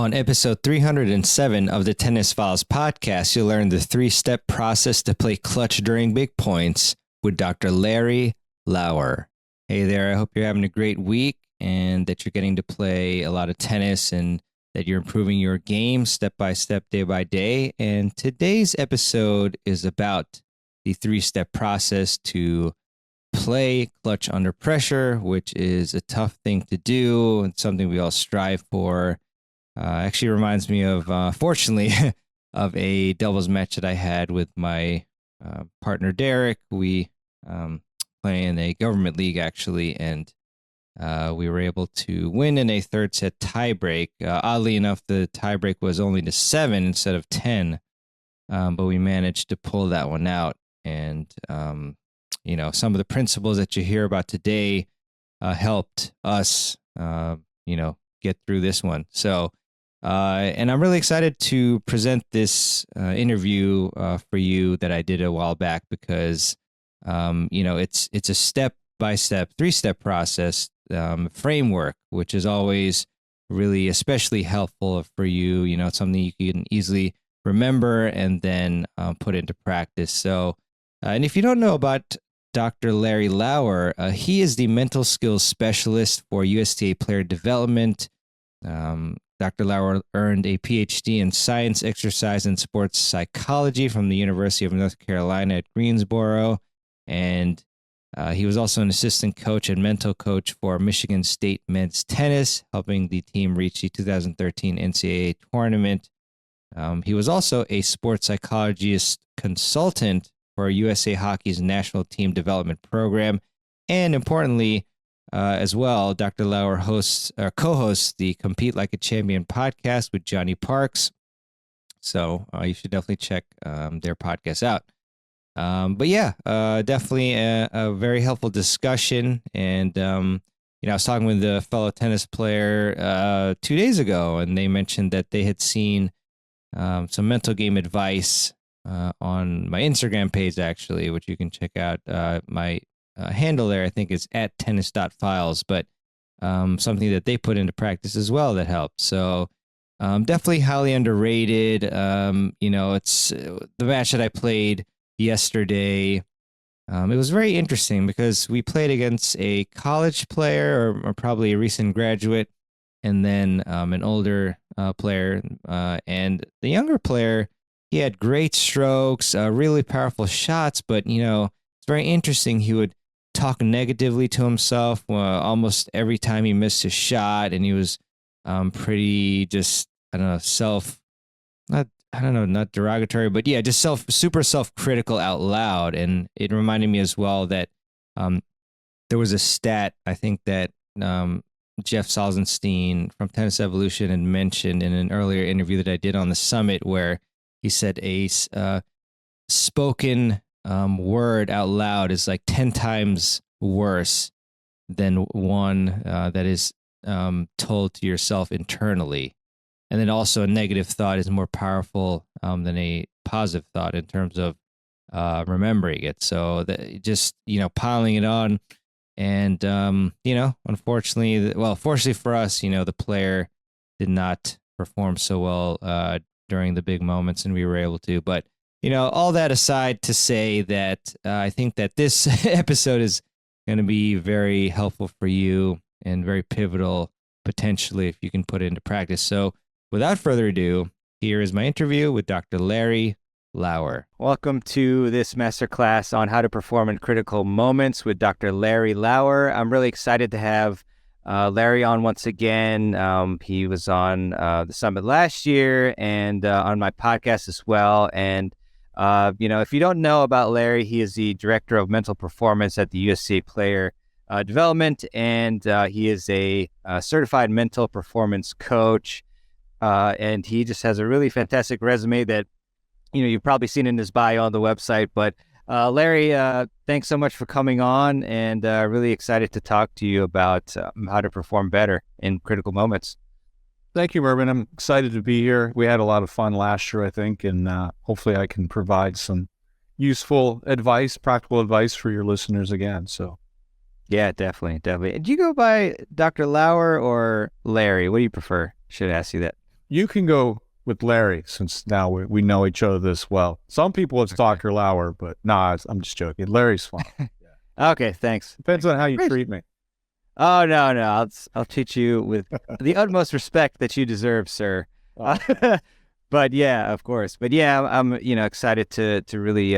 On episode 307 of the Tennis Files podcast, you'll learn the three-step process to play clutch during big points with Dr. Larry Lauer. Hey there, I hope you're having a great week and that you're getting to play a lot of tennis and that you're improving your game step by step, day by day. And today's episode is about the three-step process to play clutch under pressure, which is a tough thing to do and something we all strive for. Actually reminds me of, fortunately, of a doubles match that I had with my partner, Derek. We play in a government league, actually, and we were able to win in a third set tiebreak. Oddly enough, the tiebreak was only to 7 instead of 10, but we managed to pull that one out. And, some of the principles that you hear about today helped us, get through this one. So, and I'm really excited to present this interview for you that I did a while back because, it's a step-by-step, three-step process framework, which is always really especially helpful for you. It's something you can easily remember and then put into practice. So, and if you don't know about Dr. Larry Lauer, he is the mental skills specialist for USTA Player Development. Dr. Lauer earned a PhD in science, exercise, and sports psychology from the University of North Carolina at Greensboro. And he was also an assistant coach and mental coach for Michigan State men's tennis, helping the team reach the 2013 NCAA tournament. He was also a sports psychologist consultant for USA Hockey's national team development program. And importantly, as well, Dr. Lauer co-hosts the Compete Like a Champion podcast with Johnny Parks. So you should definitely check their podcast out. Definitely a very helpful discussion. And, I was talking with a fellow tennis player 2 days ago, and they mentioned that they had seen some mental game advice on my Instagram page, actually, which you can check out. My handle there, I think, is @tennis.files, but something that they put into practice as well that helped. So definitely highly underrated. It's the match that I played yesterday. It was very interesting because we played against a college player or probably a recent graduate, and then an older player. And the younger player, he had great strokes, really powerful shots, but, it's very interesting. He would talk negatively to himself almost every time he missed a shot, and he was pretty just, not derogatory, but yeah, just super self-critical out loud. And it reminded me as well that there was a stat, I think, that Jeff Salzenstein from Tennis Evolution had mentioned in an earlier interview that I did on the summit, where he said a spoken word out loud is like 10 times worse than one that is told to yourself internally. And then also a negative thought is more powerful than a positive thought in terms of remembering it. So just, piling it on. And, fortunately for us, the player did not perform so well during the big moments, and we were able to. But, all that aside to say that I think that this episode is going to be very helpful for you and very pivotal, potentially, if you can put it into practice. So without further ado, here is my interview with Dr. Larry Lauer. Welcome to this masterclass on how to perform in critical moments with Dr. Larry Lauer. I'm really excited to have Larry on once again. He was on the summit last year and on my podcast as well. And, if you don't know about Larry, he is the director of mental performance at the USTA Player Development, and he is a certified mental performance coach. And he just has a really fantastic resume that, you've probably seen in his bio on the website. But Larry, thanks so much for coming on, and really excited to talk to you about how to perform better in critical moments. Thank you, Mervin. I'm excited to be here. We had a lot of fun last year, I think, and hopefully I can provide some useful advice, practical advice for your listeners again. So, yeah, definitely. Do you go by Dr. Lauer or Larry? What do you prefer? Should ask you that. You can go with Larry, since now we know each other this well. Some people it's Dr. Lauer, but nah, I'm just joking. Larry's fine. Okay, thanks. Depends on how you treat me. Oh, no. I'll treat you with the utmost respect that you deserve, sir. But yeah, of course. But yeah, I'm excited to really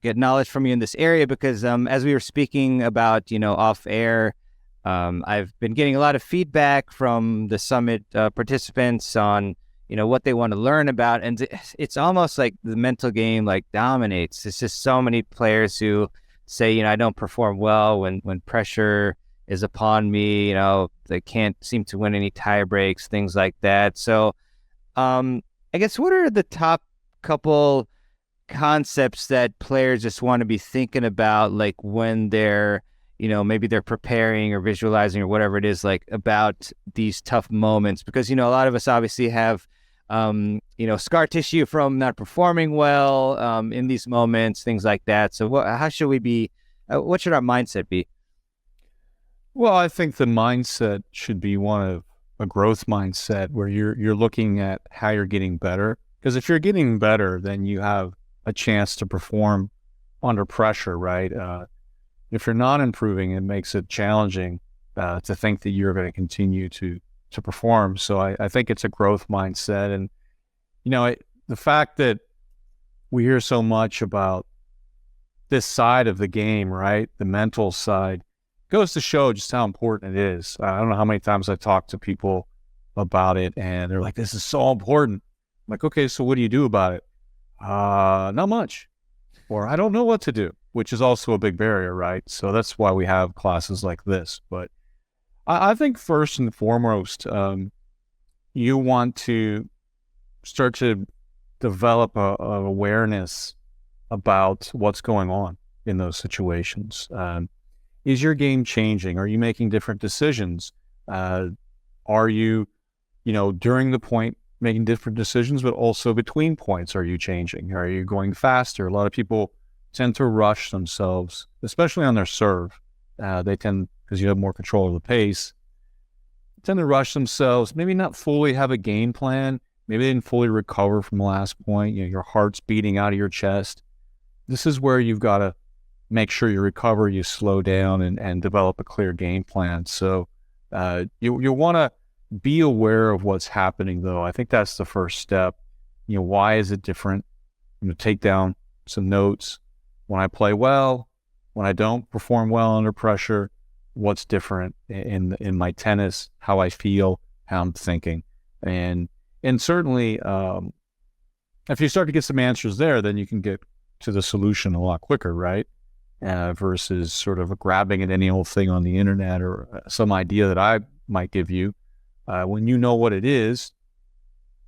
get knowledge from you in this area, because as we were speaking about off air, I've been getting a lot of feedback from the summit participants on what they want to learn about, and it's almost like the mental game dominates. It's just so many players who say I don't perform well when pressure is upon me. They can't seem to win any tie breaks, things like that. So I guess, what are the top couple concepts that players just want to be thinking about, when they're maybe they're preparing or visualizing or whatever it is, about these tough moments? Because a lot of us obviously have scar tissue from not performing well in these moments, things like that. So how should we be, what should our mindset be? Well, I think the mindset should be one of a growth mindset, where you're looking at how you're getting better. Because if you're getting better, then you have a chance to perform under pressure, right? If you're not improving, it makes it challenging to think that you're going to continue to perform. So I think it's a growth mindset. And, the fact that we hear so much about this side of the game, right? The mental side goes to show just how important it is. I don't know how many times I talk to people about it, and they're like, this is so important. I'm like, okay, so what do you do about it? Not much. Or I don't know what to do, which is also a big barrier, right? So that's why we have classes like this. But I think first and foremost, you want to start to develop a awareness about what's going on in those situations. Is your game changing? Are you making different decisions? Are you, during the point making different decisions, but also between points, are you changing? Are you going faster? A lot of people tend to rush themselves, especially on their serve. They tend, because you have more control of the pace, tend to rush themselves, maybe not fully have a game plan. Maybe they didn't fully recover from the last point. Your heart's beating out of your chest. This is where you've got to make sure you recover, you slow down, and develop a clear game plan. So you want to be aware of what's happening, though. I think that's the first step. Why is it different? Take down some notes. When I play well, when I don't perform well under pressure, what's different in my tennis, how I feel, how I'm thinking. And certainly, if you start to get some answers there, then you can get to the solution a lot quicker, right? Versus sort of grabbing at any old thing on the internet or some idea that I might give you. When you know what it is,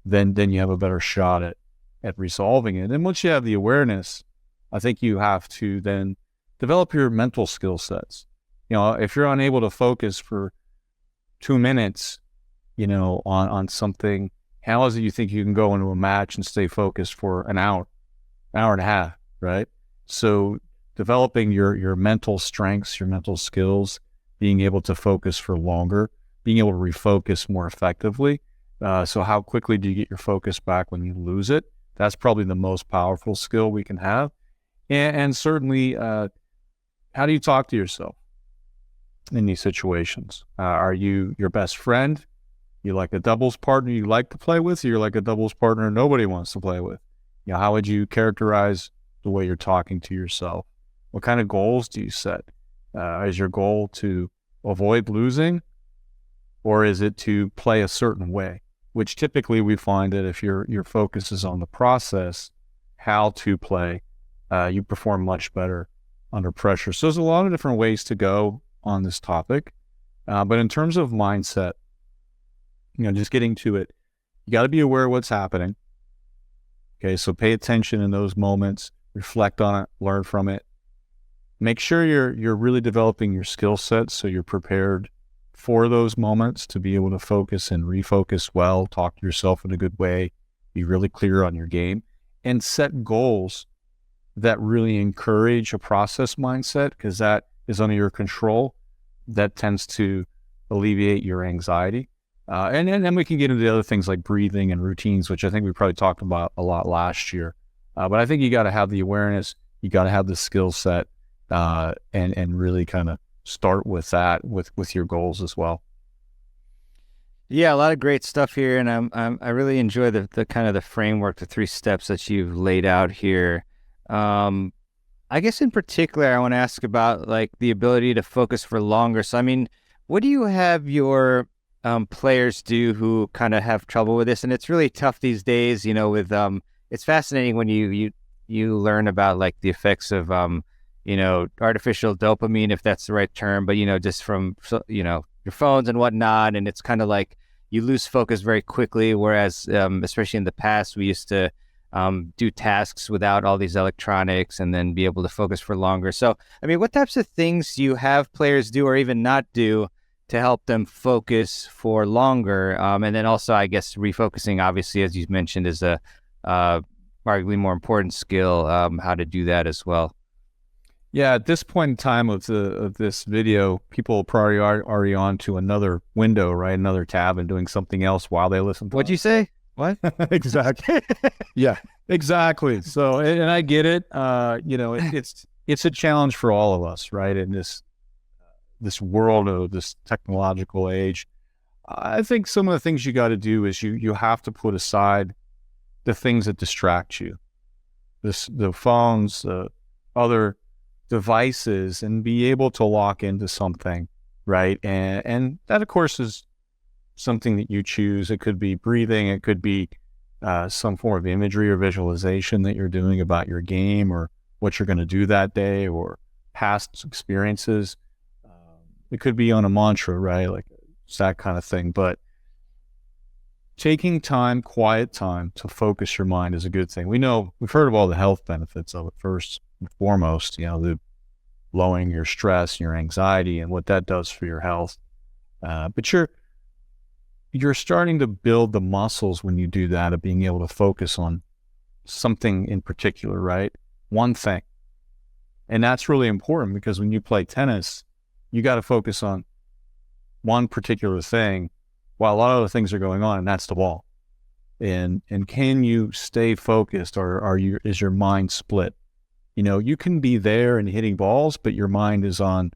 then you have a better shot at resolving it. And once you have the awareness, I think you have to then develop your mental skill sets. If you're unable to focus for 2 minutes, on something, how is it you think you can go into a match and stay focused for an hour and a half, right? So developing your mental strengths, your mental skills, being able to focus for longer, being able to refocus more effectively. So how quickly do you get your focus back when you lose it? That's probably the most powerful skill we can have. And certainly, how do you talk to yourself in these situations? Are you your best friend? You like a doubles partner you like to play with? Or you're like a doubles partner nobody wants to play with? How would you characterize the way you're talking to yourself? What kind of goals do you set? Is your goal to avoid losing, or is it to play a certain way? Which typically we find that if your focus is on the process, how to play, you perform much better under pressure. So there's a lot of different ways to go on this topic. But in terms of mindset, just getting to it, you got to be aware of what's happening. Okay, so pay attention in those moments, reflect on it, learn from it. Make sure you're really developing your skill set so you're prepared for those moments to be able to focus and refocus well, talk to yourself in a good way, be really clear on your game, and set goals that really encourage a process mindset, because that is under your control. That tends to alleviate your anxiety. And then we can get into the other things like breathing and routines, which I think we probably talked about a lot last year. But I think you got to have the awareness, you got to have the skill set, and really kind of start with that with your goals as well. Yeah, a lot of great stuff here, and I really enjoy the kind of the framework, the 3 steps that you've laid out here. I guess in particular, I want to ask about like the ability to focus for longer. So, I mean, what do you have your players do who kind of have trouble with this? And it's really tough these days, you know, with it's fascinating when you learn about like the effects of you know, artificial dopamine, if that's the right term, but you know, just from you know, your phones and whatnot, and it's kind of like you lose focus very quickly. Whereas, especially in the past, we used to do tasks without all these electronics and then be able to focus for longer. So, I mean, what types of things do you have players do or even not do to help them focus for longer? And then also, I guess, refocusing, obviously, as you mentioned, is a arguably more important skill, how to do that as well. Yeah, at this point in time of this video, people probably are already on to another window, right? Another tab and doing something else while they listen to What'd you say? What? Exactly. Yeah, exactly. So, and I get it. You know, it's a challenge for all of us, right? In this world of this technological age, I think some of the things you got to do is you have to put aside the things that distract you, the phones, the other devices, and be able to lock into something, right? And that, of course, is something that you choose. It could be breathing. It could be some form of imagery or visualization that you're doing about your game or what you're going to do that day or past experiences. It could be on a mantra, right? Like it's that kind of thing. But taking time, quiet time to focus your mind is a good thing. We've heard of all the health benefits of it first and foremost, you know, the lowering your stress, your anxiety, and what that does for your health. But you're starting to build the muscles when you do that of being able to focus on something in particular, right? One thing. And that's really important because when you play tennis, you got to focus on one particular thing while a lot of other things are going on, and that's the ball. And can you stay focused, or is your mind split? You know, you can be there and hitting balls, but your mind is on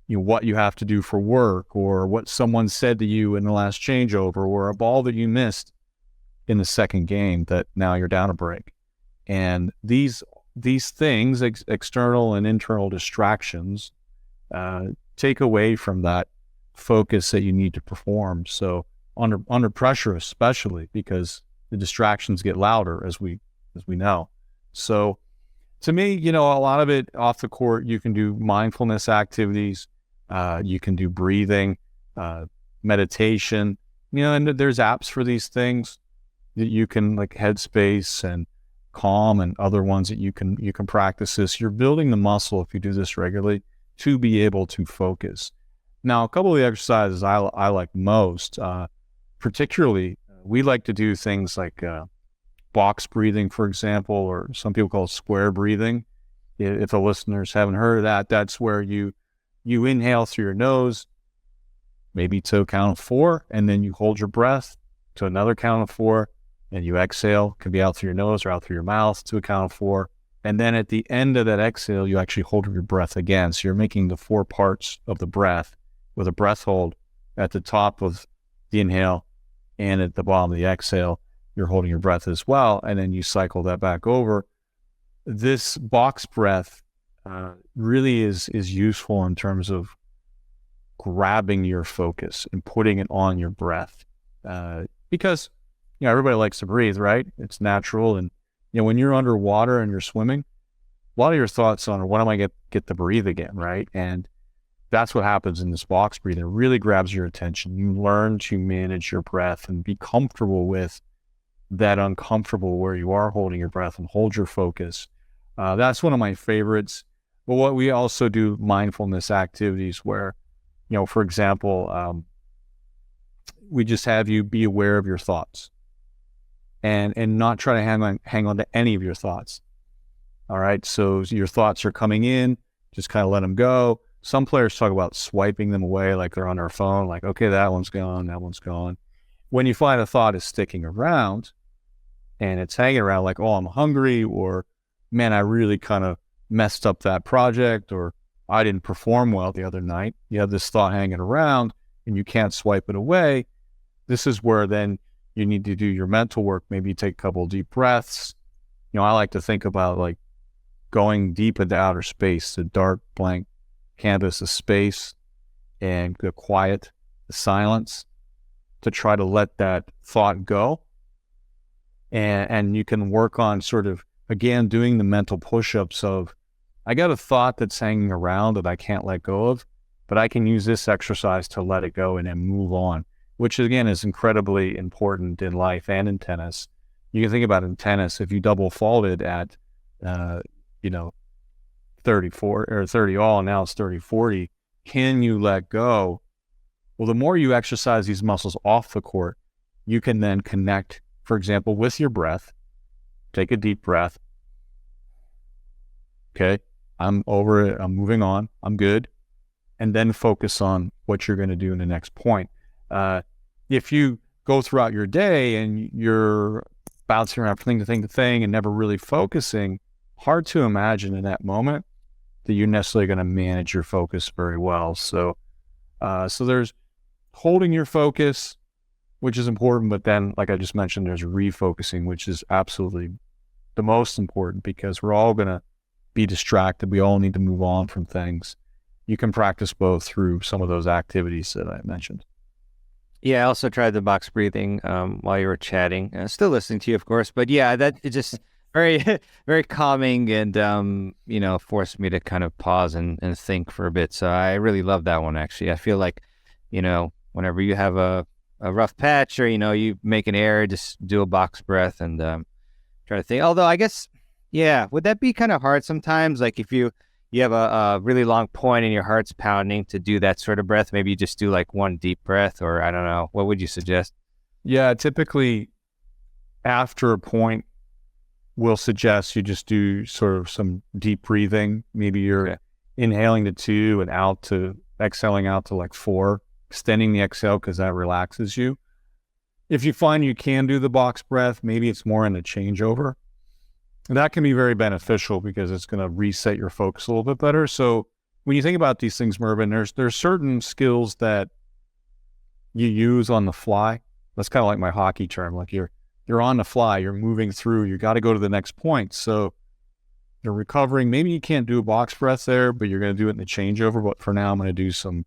what you have to do for work or what someone said to you in the last changeover or a ball that you missed in the second game that now you're down a break. And these things, external and internal distractions, take away from that focus that you need to perform. So under pressure, especially because the distractions get louder as we know. So to me, you know, a lot of it off the court, you can do mindfulness activities. You can do breathing, meditation, you know, and there's apps for these things that you can, like Headspace and Calm and other ones that you can practice this. You're building the muscle if you do this regularly to be able to focus. Now, a couple of the exercises I like most, particularly, we like to do things like box breathing, for example, or some people call it square breathing. If the listeners haven't heard of that, that's where you inhale through your nose, maybe to a count of 4, and then you hold your breath to another count of 4, and you exhale. It can be out through your nose or out through your mouth to a count of 4. And then at the end of that exhale, you actually hold your breath again. So you're making the 4 parts of the breath with a breath hold at the top of the inhale and at the bottom of the exhale. You're holding your breath as well, and then you cycle that back over. This box breath really is useful in terms of grabbing your focus and putting it on your breath, because you know everybody likes to breathe, right? It's natural, and you know when you're underwater and you're swimming, a lot of your thoughts on when am I get to breathe again, right? And that's what happens in this box breathing. It really grabs your attention. You learn to manage your breath and be comfortable with that uncomfortable where you are holding your breath and hold your focus. That's one of my favorites. But what we also do mindfulness activities where, you know, for example, we just have you be aware of your thoughts and not try to hang on to any of your thoughts. All right. So your thoughts are coming in, just kind of let them go. Some players talk about swiping them away like they're on their phone, like, okay, that one's gone, that one's gone. When you find a thought is sticking around and it's hanging around like, oh, I'm hungry, or man, I really kind of messed up that project, or I didn't perform well the other night. You have this thought hanging around and you can't swipe it away. This is where then you need to do your mental work. Maybe take a couple of deep breaths. I like to think about like going deep into outer space, the dark, blank canvas of space, and the quiet, the silence, to try to let that thought go. And you can work on sort of, again, doing the mental push-ups of, I got a thought that's hanging around that I can't let go of, but I can use this exercise to let it go and then move on, which again is incredibly important in life and in tennis. You can think about in tennis, if you double faulted at, 34 or 30 all, and now it's 30-40, can you let go? Well, the more you exercise these muscles off the court, you can then connect, for example, with your breath. Take a deep breath. Okay, I'm over it. I'm moving on. I'm good. And then focus on what you're going to do in the next point. If you go throughout your day and you're bouncing around from thing to thing to thing and never really focusing, hard to imagine in that moment that you're necessarily going to manage your focus very well. So there's holding your focus, which is important, but then, like I just mentioned, there's refocusing, which is absolutely the most important, because we're all going to be distracted. We all need to move on from things. You can practice both through some of those activities that I mentioned. Yeah, I also tried the box breathing while you were chatting. Still listening to you, of course, but yeah, that it just very, very calming, and forced me to kind of pause and think for a bit. So I really love that one, actually. I feel like, whenever you have a rough patch, or you make an error, just do a box breath and try to think. Although I guess, yeah, would that be kind of hard sometimes? Like if you have a really long point and your heart's pounding, to do that sort of breath, maybe you just do like one deep breath, or I don't know. What would you suggest? Yeah, typically after a point, we'll suggest you just do sort of some deep breathing. Maybe you're inhaling to 2 and exhaling out to like 4, extending the exhale because that relaxes you. If you find you can do the box breath, maybe it's more in a changeover. And that can be very beneficial because it's going to reset your focus a little bit better. So when you think about these things, Mervin, there's certain skills that you use on the fly. That's kind of like my hockey term. Like you're on the fly, you're moving through, you got to go to the next point. So you're recovering. Maybe you can't do a box breath there, but you're going to do it in the changeover. But for now, I'm going to do some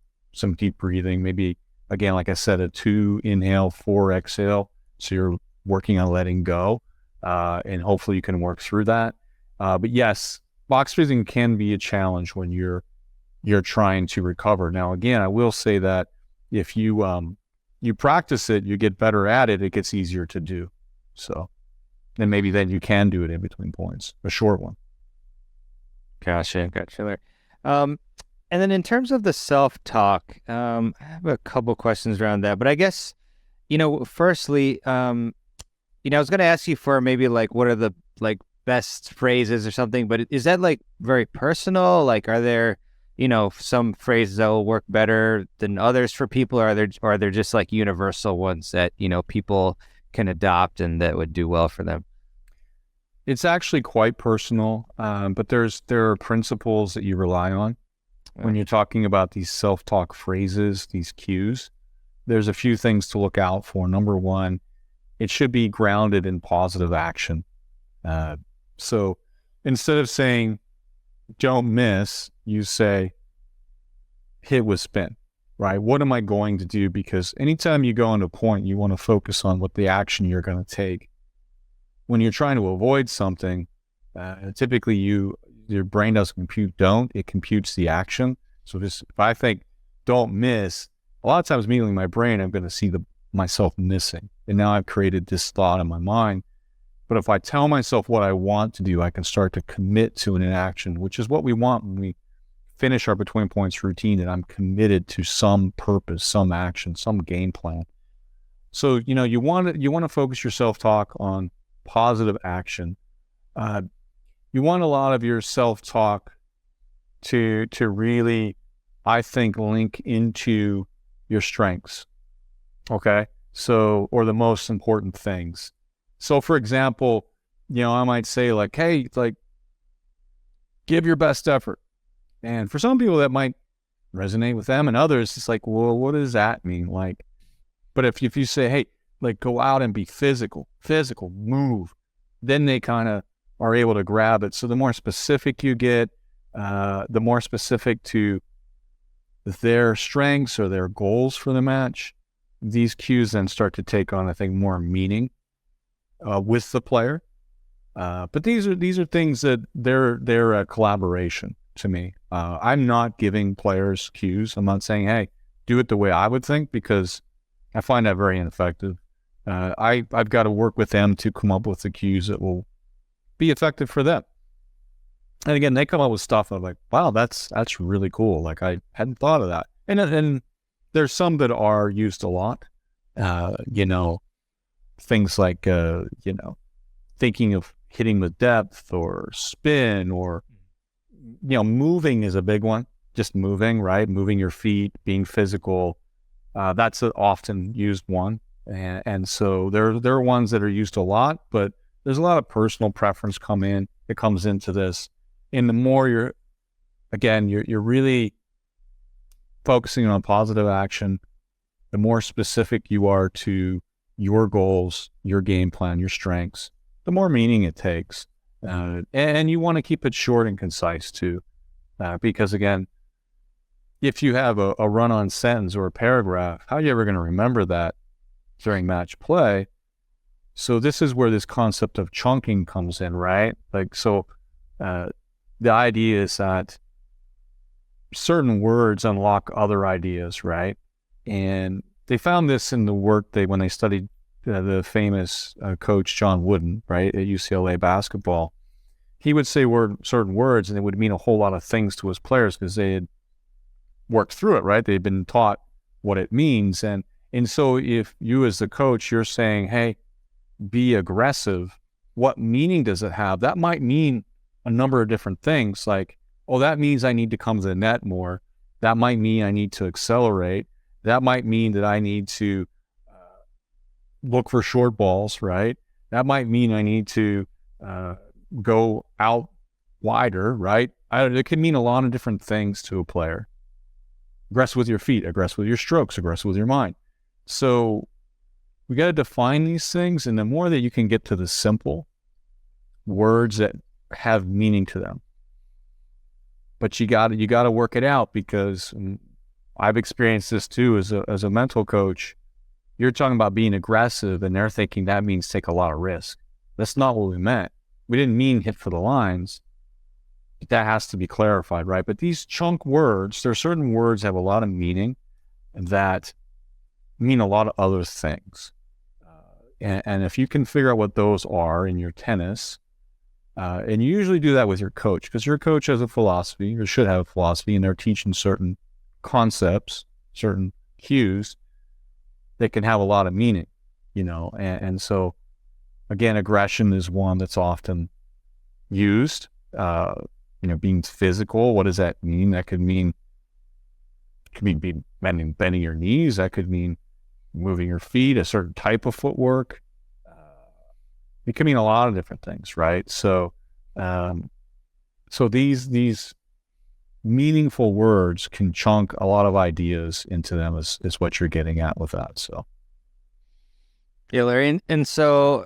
deep breathing. Maybe, again, like I said, a 2 inhale, 4 exhale. So you're working on letting go. And hopefully you can work through that. But yes, box breathing can be a challenge when you're trying to recover. Now, again, I will say that if you practice it, you get better at it, it gets easier to do. So, and maybe then you can do it in between points, a short one. Gotcha. There. And then in terms of the self-talk, I have a couple questions around that, but I guess, firstly, I was going to ask you for maybe like, what are the like best phrases or something, but is that like very personal? Like, are there, some phrases that will work better than others for people? Or are there just like universal ones that, people can adopt and that would do well for them? It's actually quite personal, but there are principles that you rely on when you're talking about these self-talk phrases, these cues. There's a few things to look out for. Number one, it should be grounded in positive action. So instead of saying, don't miss, you say, hit with spin, right? What am I going to do? Because anytime you go into a point, you want to focus on what the action you're going to take. When you're trying to avoid something, typically your brain doesn't compute don't, it computes the action. So if I think don't miss, a lot of times immediately in my brain, I'm going to see myself missing. And now I've created this thought in my mind. But if I tell myself what I want to do, I can start to commit to an action, which is what we want when we finish our between points routine, that I'm committed to some purpose, some action, some game plan. So, you want to focus your self-talk on positive action. You want a lot of your self-talk to really, I think, link into your strengths. Okay. So, or the most important things. So for example, I might say like, hey, like, give your best effort. And for some people that might resonate with them, and others, it's like, well, what does that mean? Like, but if you say, hey, like, go out and be physical, move, then they kind of are able to grab it. So the more specific you get, the more specific to their strengths or their goals for the match, these cues then start to take on, I think, more meaning with the player. But these are things that they're a collaboration to me. I'm not giving players cues. I'm not saying, hey, do it the way I would think, because I find that very ineffective. I've got to work with them to come up with the cues that will be effective for them. And again, they come up with stuff I'm like, wow, that's really cool. Like, I hadn't thought of that. And there's some that are used a lot. Things like, thinking of hitting with depth or spin, or, moving is a big one. Just moving, right? Moving your feet, being physical. That's an often used one. And so there are ones that are used a lot, but there's a lot of personal preference that comes into this. And the more you're really focusing on positive action, the more specific you are to your goals, your game plan, your strengths, the more meaning it takes. And you want to keep it short and concise too. Because again, if you have a run-on sentence or a paragraph, how are you ever going to remember that during match play? So this is where this concept of chunking comes in, right? Like, so the idea is that certain words unlock other ideas, right? And they found this in the work when they studied the famous coach John Wooden, right, at UCLA basketball. He would say certain words, and it would mean a whole lot of things to his players because they had worked through it, right? They'd been taught what it means. And so if you as the coach, you're saying, hey, be aggressive, what meaning does it have? That might mean a number of different things, like, oh, that means I need to come to the net more. That might mean I need to accelerate. That might mean that I need to look for short balls, right? That might mean I need to go out wider, right? It can mean a lot of different things to a player. Aggressive with your feet, aggressive with your strokes, aggressive with your mind. So we got to define these things, and the more that you can get to the simple words that have meaning to them. But you got to work it out, because I've experienced this too as a mental coach. You're talking about being aggressive, and they're thinking that means take a lot of risk. That's not what we meant. We didn't mean hit for the lines. But that has to be clarified, right? But these chunk words, there are certain words that have a lot of meaning that mean a lot of other things. And if you can figure out what those are in your tennis, and you usually do that with your coach, because your coach has a philosophy, or should have a philosophy, and they're teaching certain concepts, certain cues that can have a lot of meaning, and so again, aggression is one that's often used. Being physical, what does that mean? That could mean bending your knees. That could mean moving your feet, a certain type of footwork. It can mean a lot of different things, right? So, these meaningful words can chunk a lot of ideas into them, is what you're getting at with that. So, yeah, Larry, and so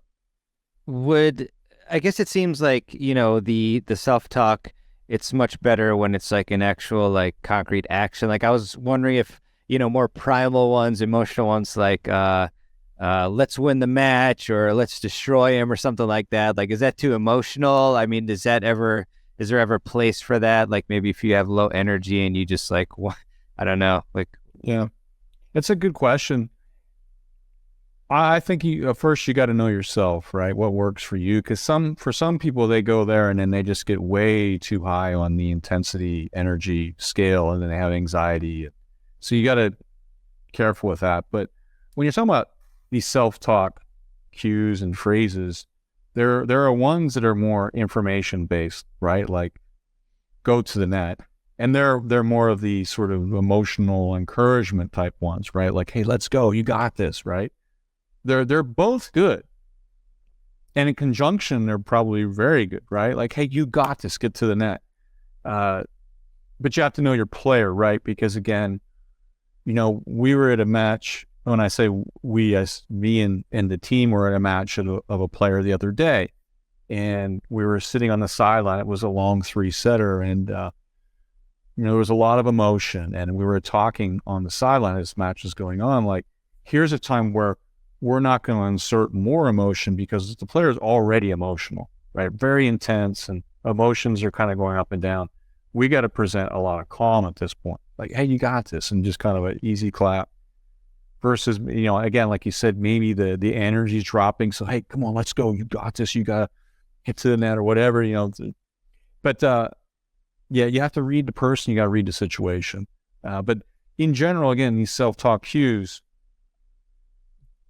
I guess it seems like the self-talk, it's much better when it's like an actual, like, concrete action. Like, I was wondering if more primal ones, emotional ones, like let's win the match, or let's destroy him, or something like that. Like, is that too emotional? I mean, is there ever a place for that? Like, maybe if you have low energy and you just, like, I don't know, like. Yeah, it's a good question. I think first you got to know yourself, right? What works for you? Because for some people, they go there and then they just get way too high on the intensity energy scale, and then they have anxiety. So you got to be careful with that. But when you're talking about these self-talk cues and phrases, there are ones that are more information based, right? Like, go to the net, and they're more of the sort of emotional encouragement type ones, right? Like, hey, let's go, you got this, right? They're both good. And in conjunction, they're probably very good, right? Like, hey, you got this, get to the net. But you have to know your player, right? Because again, we were at a match. When I say we, as me and the team were at a match of a player the other day, and we were sitting on the sideline. It was a long 3-setter, and there was a lot of emotion, and we were talking on the sideline as the match was going on. Like, here's a time where we're not going to insert more emotion because the player is already emotional, right? Very intense, and emotions are kind of going up and down. We got to present a lot of calm at this point. Like, hey, you got this, and just kind of an easy clap. Versus, again, like you said, maybe the energy's dropping. So, hey, come on, let's go. You got this. You got to get to the net or whatever, But, yeah, you have to read the person. You got to read the situation. But in general, again, these self-talk cues,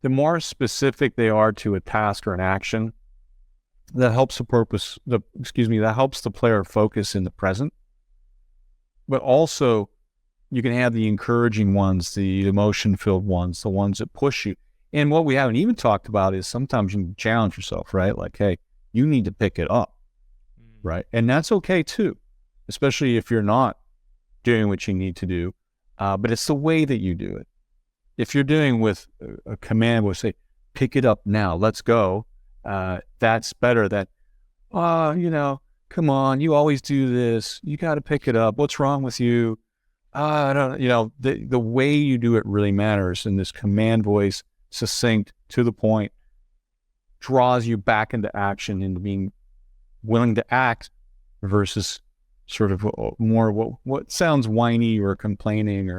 the more specific they are to a task or an action, that helps that helps the player focus in the present. But also, you can have the encouraging ones, the emotion-filled ones, the ones that push you. And what we haven't even talked about is sometimes you challenge yourself, right? Like, hey, you need to pick it up, right? And that's okay too, especially if you're not doing what you need to do. But it's the way that you do it. If you're doing with a command, we'll say, pick it up now, let's go. That's better than, come on, you always do this. You got to pick it up. What's wrong with you? I don't, the way you do it really matters. And this command voice, succinct, to the point, draws you back into action, into being willing to act versus sort of more what sounds whiny or complaining.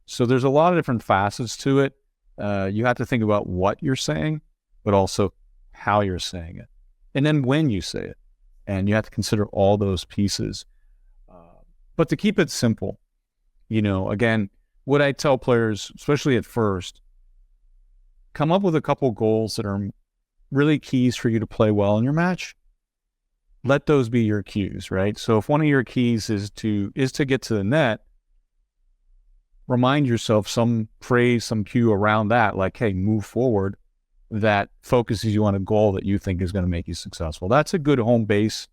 So there's a lot of different facets to it. You have to think about what you're saying, but also how you're saying it. And then when you say it. And you have to consider all those pieces. But to keep it simple, again, what I tell players, especially at first, come up with a couple goals that are really keys for you to play well in your match. Let those be your cues, right? So if one of your keys is to get to the net, remind yourself some phrase, some cue around that, like, hey, move forward, that focuses you on a goal that you think is going to make you successful. That's a good home base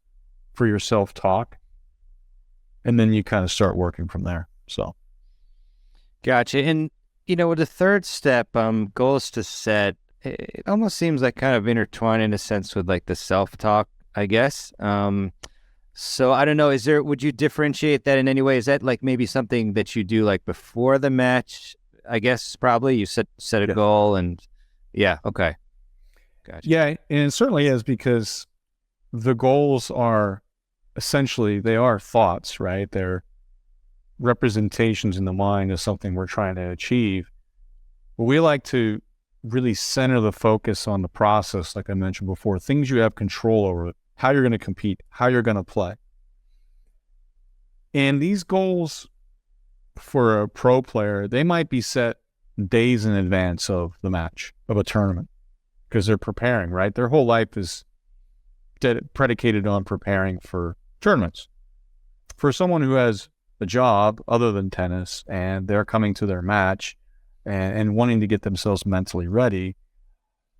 for your self-talk. And then you kind of start working from there. So. Gotcha. And, with the third step, goals to set, it almost seems like kind of intertwined in a sense with like the self-talk, I guess. So I don't know, would you differentiate that in any way? Is that like maybe something that you do like before the match? I guess probably you set a goal and yeah. Okay. Gotcha. Yeah. And it certainly is, because the goals are essentially, they are thoughts, right? They're representations in the mind of something we're trying to achieve. But we like to really center the focus on the process, like I mentioned before, things you have control over, how you're going to compete, how you're going to play. And these goals for a pro player, they might be set days in advance of the match, of a tournament, because they're preparing, right? Their whole life is predicated on preparing for tournaments. For someone who has a job other than tennis and they're coming to their match and wanting to get themselves mentally ready,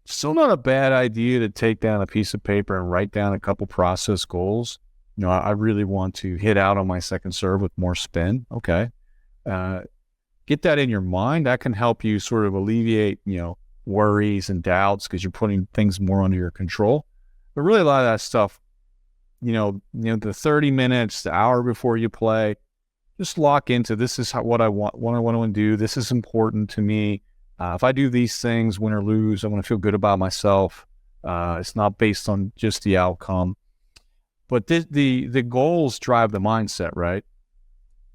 still not a bad idea to take down a piece of paper and write down a couple process goals. I really want to hit out on my second serve with more spin. Okay. Get that in your mind. That can help you sort of alleviate, worries and doubts, because you're putting things more under your control. But really a lot of that stuff, the 30 minutes, the hour before you play, just lock into, this is what I want to do. This is important to me. If I do these things, win or lose, I want to feel good about myself. It's not based on just the outcome. But the goals drive the mindset, right?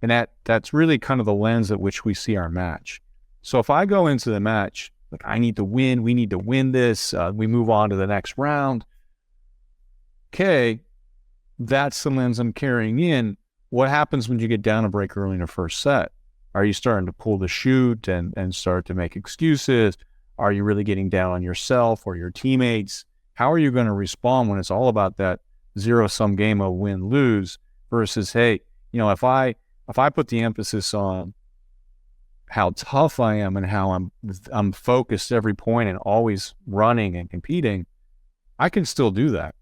And that's really kind of the lens at which we see our match. So if I go into the match, like, I need to win, we need to win this, we move on to the next round. Okay, that's the lens I'm carrying in. What happens when you get down a break early in the first set? Are you starting to pull the chute and start to make excuses? Are you really getting down on yourself or your teammates? How are you going to respond when it's all about that zero-sum game of win-lose versus, hey, if I put the emphasis on how tough I am and how I'm focused every point and always running and competing, I can still do that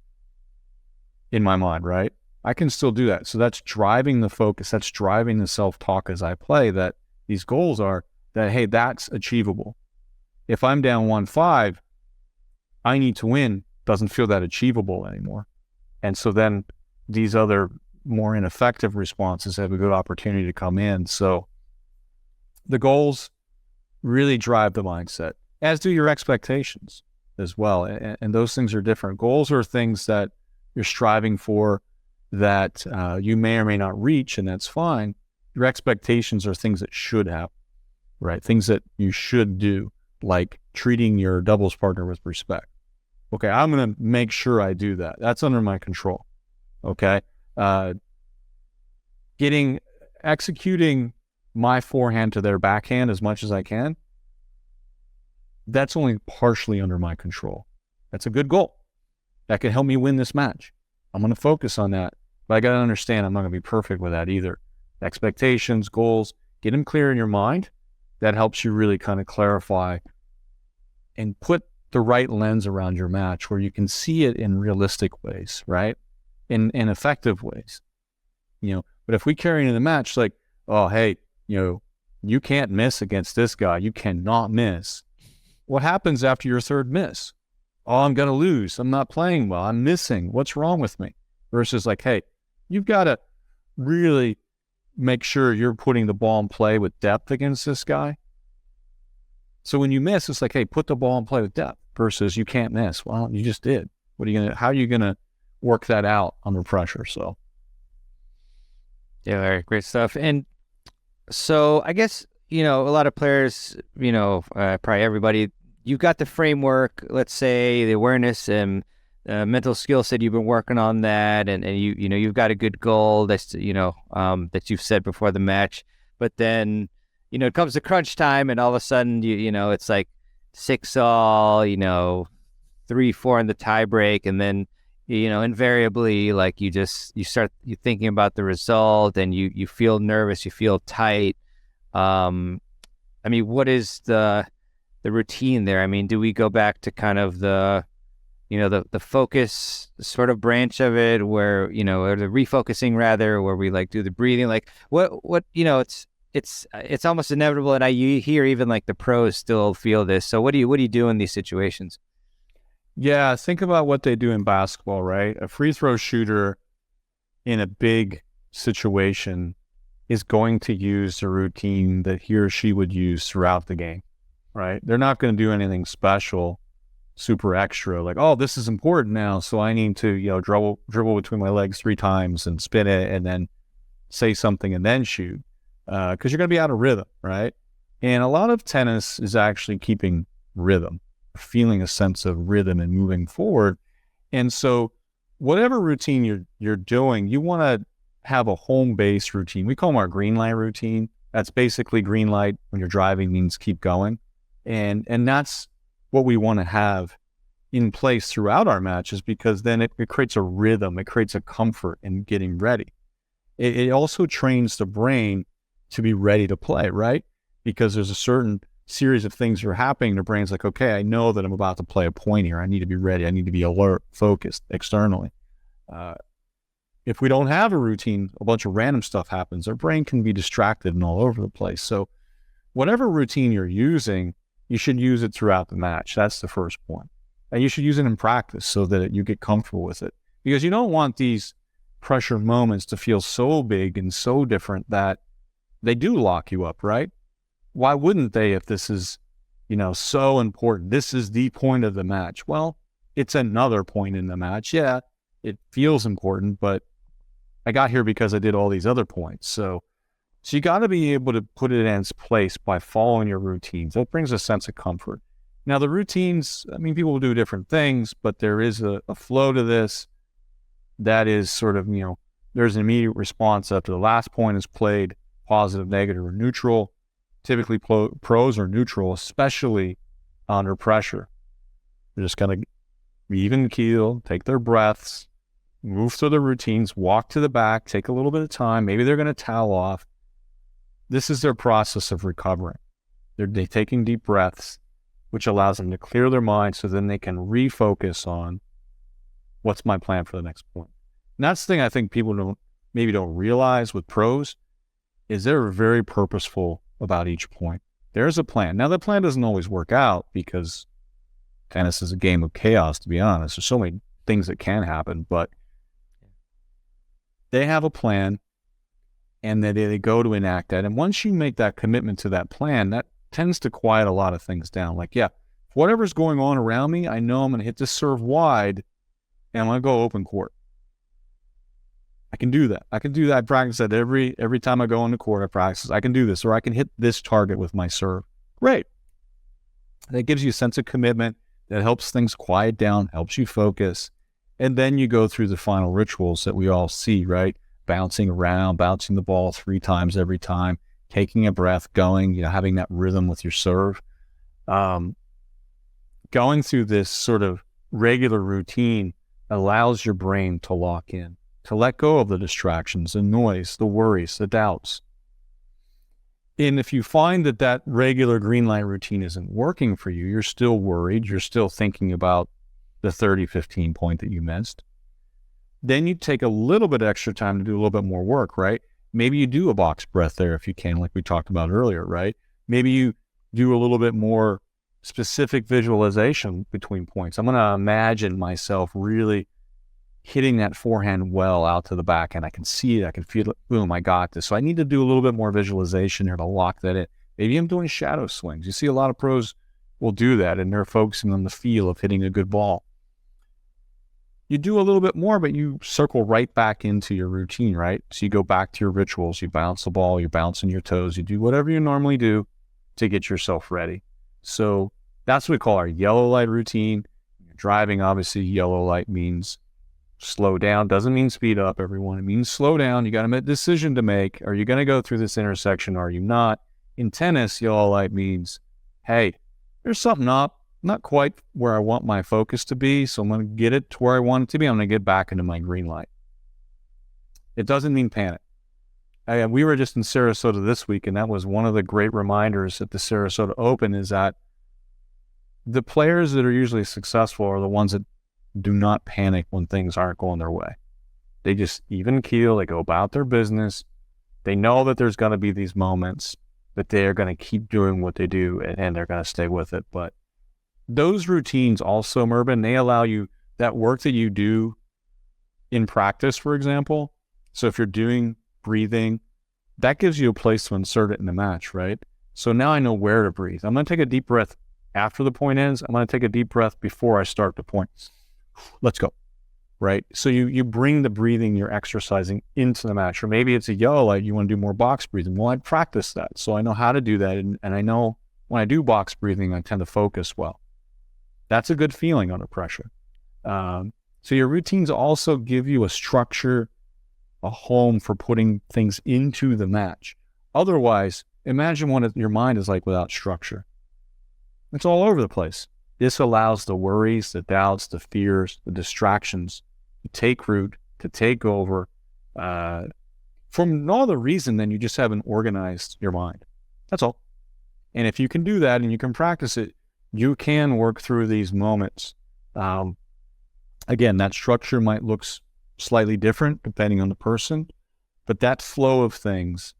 in my mind, right? I can still do that. So that's driving the focus. That's driving the self-talk as I play, that these goals are that, hey, that's achievable. If I'm down 1-5, I need to win doesn't feel that achievable anymore. And so then these other more ineffective responses have a good opportunity to come in. So the goals really drive the mindset, as do your expectations as well. And those things are different. Goals are things that you're striving for that you may or may not reach, and that's fine. Your expectations are things that should happen, right? Things that you should do, like treating your doubles partner with respect. Okay, I'm going to make sure I do that. That's under my control. Okay. Executing my forehand to their backhand as much as I can, that's only partially under my control. That's a good goal. That can help me win this match. I'm going to focus on that. But I got to understand I'm not going to be perfect with that either. Expectations, goals, get them clear in your mind. That helps you really kind of clarify and put the right lens around your match where you can see it in realistic ways, right? In effective ways. But if we carry into the match like, oh, hey, you can't miss against this guy. You cannot miss. What happens after your third miss? Oh, I'm going to lose. I'm not playing well. I'm missing. What's wrong with me? Versus like, hey, you've got to really make sure you're putting the ball in play with depth against this guy. So when you miss, it's like, hey, put the ball in play with depth versus you can't miss. Well, you just did. How are you going to work that out under pressure? So. Yeah, Larry, great stuff. And so I guess, a lot of players, probably everybody, you've got the framework, let's say the awareness and mental skill set, you've been working on that, and you've got a good goal that's, that you've set before the match. But then, it comes to crunch time and all of a sudden, it's like 6-all, 3-4 in the tie break. And then, invariably, like you start thinking about the result and you feel nervous, you feel tight. What is the routine there? Do we go back to kind of the focus sort of branch of it where, or the refocusing rather, where we like do the breathing, like what, it's almost inevitable. And I hear even like the pros still feel this. So what do you do in these situations? Yeah, think about what they do in basketball, right? A free throw shooter in a big situation is going to use the routine that he or she would use throughout the game, right? They're not going to do anything special, super extra, like, oh, this is important now, so I need to, dribble between my legs 3 times and spin it and then say something and then shoot, because you're going to be out of rhythm, right? And a lot of tennis is actually keeping rhythm, feeling a sense of rhythm and moving forward. And so whatever routine you're doing, you want to have a home base routine. We call them our green light routine. That's basically green light when you're driving means keep going. And that's what we want to have in place throughout our matches, because then it creates a rhythm. It creates a comfort in getting ready. It also trains the brain to be ready to play, right? Because there's a certain series of things that are happening. The brain's like, okay, I know that I'm about to play a point here. I need to be ready. I need to be alert, focused externally. If we don't have a routine, a bunch of random stuff happens. Our brain can be distracted and all over the place. So whatever routine you're using, you should use it throughout the match. That's the first point. And you should use it in practice so that you get comfortable with it. Because you don't want these pressure moments to feel so big and so different that they do lock you up, right? Why wouldn't they if this is, so important? This is the point of the match. Well, it's another point in the match. Yeah, it feels important, but I got here because I did all these other points. So you got to be able to put it in its place by following your routines. That brings a sense of comfort. Now, the routines, people will do different things, but there is a flow to this that is sort of, there's an immediate response after the last point is played, positive, negative, or neutral. Typically, pros are neutral, especially under pressure. They're just going to be even keel, take their breaths, move through the routines, walk to the back, take a little bit of time. Maybe they're going to towel off. This is their process of recovering. They're taking deep breaths, which allows them to clear their mind so then they can refocus on what's my plan for the next point. And that's the thing I think people don't realize with pros is they're very purposeful about each point. There's a plan. Now, the plan doesn't always work out because tennis is a game of chaos, to be honest. There's so many things that can happen, but they have a plan and then they go to enact that. And once you make that commitment to that plan, that tends to quiet a lot of things down. Like, yeah, whatever's going on around me, I know I'm going to hit this serve wide and I'm going to go open court. I can do that. I practice that every time I go on the court, I practice. I can do this, or I can hit this target with my serve. Great. That gives you a sense of commitment. That helps things quiet down, helps you focus. And then you go through the final rituals that we all see, right? Bouncing around, bouncing the ball 3 times every time, taking a breath, going, having that rhythm with your serve. Going through this sort of regular routine allows your brain to lock in, to let go of the distractions, the noise, the worries, the doubts. And if you find that regular green light routine isn't working for you, you're still worried, you're still thinking about the 30-15 point that you missed, then you take a little bit extra time to do a little bit more work, right? Maybe you do a box breath there if you can, like we talked about earlier, right? Maybe you do a little bit more specific visualization between points. I'm going to imagine myself really hitting that forehand well out to the back, and I can see it, I can feel it, boom, I got this. So I need to do a little bit more visualization here to lock that in. Maybe I'm doing shadow swings. You see a lot of pros will do that, and they're focusing on the feel of hitting a good ball. You do a little bit more, but you circle right back into your routine, right? So you go back to your rituals, you bounce the ball, you're bouncing your toes, you do whatever you normally do to get yourself ready. So that's what we call our yellow light routine. You're driving, obviously, yellow light means slow down. Doesn't mean speed up, everyone. It means slow down. You got to make a decision to make. Are you going to go through this intersection? Or are you not? In tennis, yellow light means, hey, there's something up. Not quite where I want my focus to be, so I'm going to get it to where I want it to be. I'm going to get back into my green light. It doesn't mean panic. We were just in Sarasota this week, and that was one of the great reminders at the Sarasota Open is that the players that are usually successful are the ones that do not panic when things aren't going their way. They just even keel, they go about their business. They know that there's going to be these moments, that they are going to keep doing what they do and they're going to stay with it. But those routines also, Mervin, they allow you that work that you do in practice, for example. So if you're doing breathing, that gives you a place to insert it in the match, right? So now I know where to breathe. I'm going to take a deep breath after the point ends. I'm going to take a deep breath before I start the point. Let's go, right? So you bring the breathing you're exercising into the match. Or maybe it's a yellow light, you want to do more box breathing. Well, I practice that, so I know how to do that. And I know when I do box breathing, I tend to focus well. That's a good feeling under pressure. So your routines also give you a structure, a home for putting things into the match. Otherwise, imagine what your mind is like without structure. It's all over the place. This allows the worries, the doubts, the fears, the distractions to take root, to take over. For no other reason than you just haven't organized your mind. That's all. And if you can do that and you can practice it, you can work through these moments. Again, that structure might look slightly different depending on the person, but that flow of things,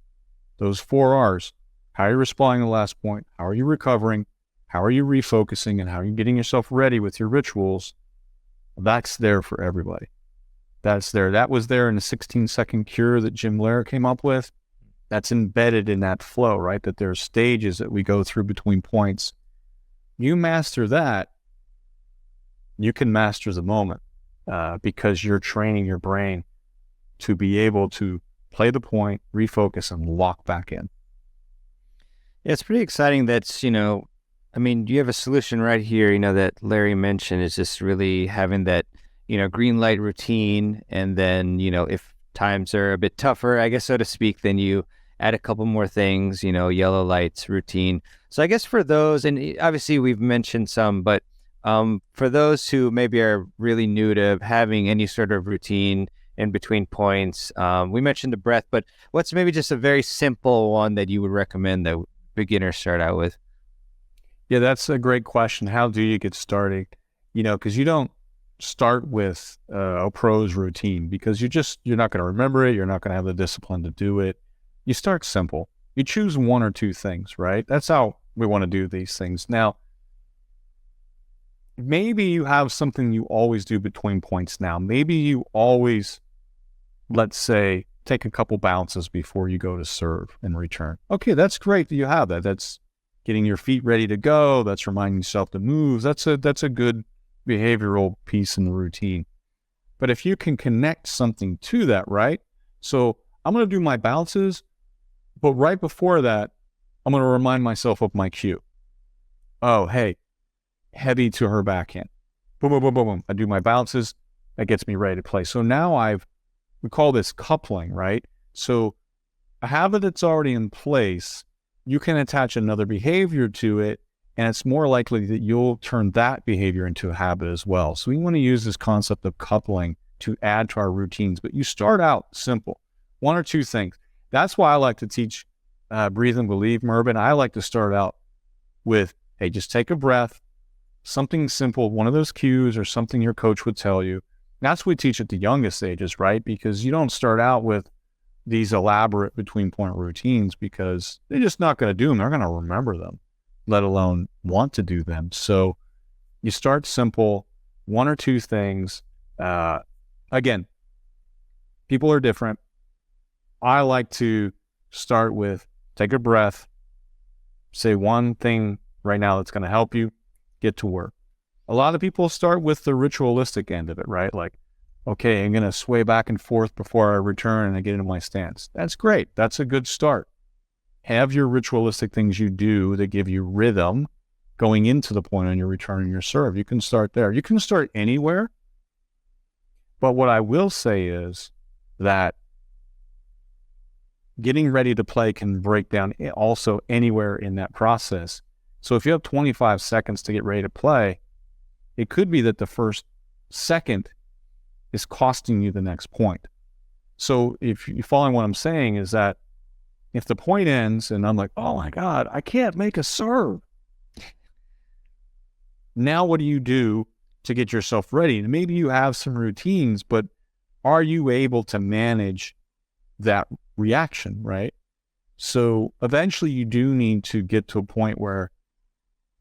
those 4 R's, how are you responding to the last point? How are you recovering? How are you refocusing? And how are you getting yourself ready with your rituals? That's there for everybody. That's there. That was there in the 16-second cure that Jim Lauer came up with. That's embedded in that flow, right? That there's stages that we go through between points. You master that, you can master the moment because you're training your brain to be able to play the point, refocus, and lock back in. Yeah, it's pretty exciting that's, you have a solution right here, that Larry mentioned is just really having that, green light routine. And then, if times are a bit tougher, I guess, so to speak, then you add a couple more things, yellow lights routine. So I guess for those, and obviously we've mentioned some, but for those who maybe are really new to having any sort of routine in between points. We mentioned the breath, but what's maybe just a very simple one that you would recommend that beginners start out with? Yeah, that's a great question. How do you get started? Because you don't start with a pro's routine because you're not going to remember it. You're not going to have the discipline to do it. You start simple. You choose one or two things, right? That's how we want to do these things. Now, maybe you have something you always do between points now. Maybe you always, let's say, take a couple bounces before you go to serve and return. Okay, that's great that you have that. That's getting your feet ready to go. That's reminding yourself to move. That's a good behavioral piece in the routine. But if you can connect something to that, right? So I'm going to do my bounces, but right before that, I'm going to remind myself of my cue. Oh, hey, heavy to her backhand. Boom, boom, boom, boom, boom. I do my bounces. That gets me ready to play. So now we call this coupling, right? So a habit that's already in place, you can attach another behavior to it, and it's more likely that you'll turn that behavior into a habit as well. So we want to use this concept of coupling to add to our routines, but you start out simple, one or two things. That's why I like to teach Breathe and Believe, Mervin. I like to start out with, hey, just take a breath, something simple, one of those cues or something your coach would tell you. That's what we teach at the youngest ages, right? Because you don't start out with these elaborate between point routines because they're just not going to do them. They're going to remember them, let alone want to do them. So you start simple, one or two things. Again, people are different. I like to start with take a breath, say one thing right now that's going to help you get to work. A lot of people start with the ritualistic end of it, right? Like, okay, I'm going to sway back and forth before I return and I get into my stance. That's great. That's a good start. Have your ritualistic things you do that give you rhythm going into the point on your return and your serve. You can start there. You can start anywhere. But what I will say is that getting ready to play can break down also anywhere in that process. So if you have 25 seconds to get ready to play, it could be that the first second is costing you the next point. So if you're following what I'm saying is that if the point ends and I'm like, oh my God, I can't make a serve. Now what do you do to get yourself ready? And maybe you have some routines, but are you able to manage that reaction, right? So eventually you do need to get to a point where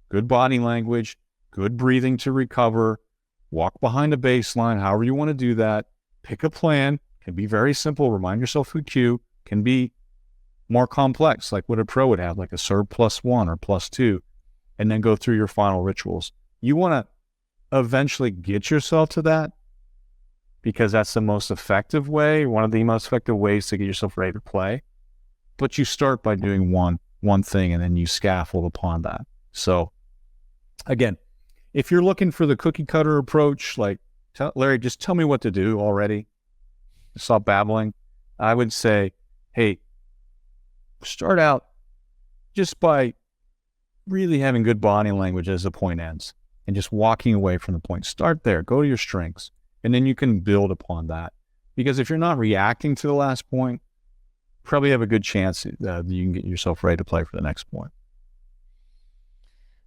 good body language, good breathing to recover, walk behind a baseline, however you want to do that, pick a plan, can be very simple, remind yourself of cue, can be more complex, like what a pro would have, like a serve +1 or +2, and then go through your final rituals. You want to eventually get yourself to that because that's the most effective way, one of the most effective ways to get yourself ready to play. But you start by doing one thing and then you scaffold upon that. So again, if you're looking for the cookie cutter approach, like Larry, just tell me what to do already. Stop babbling. I would say, hey, start out just by really having good body language as the point ends and just walking away from the point. Start there, go to your strengths, and then you can build upon that. Because if you're not reacting to the last point, probably have a good chance that you can get yourself ready to play for the next point.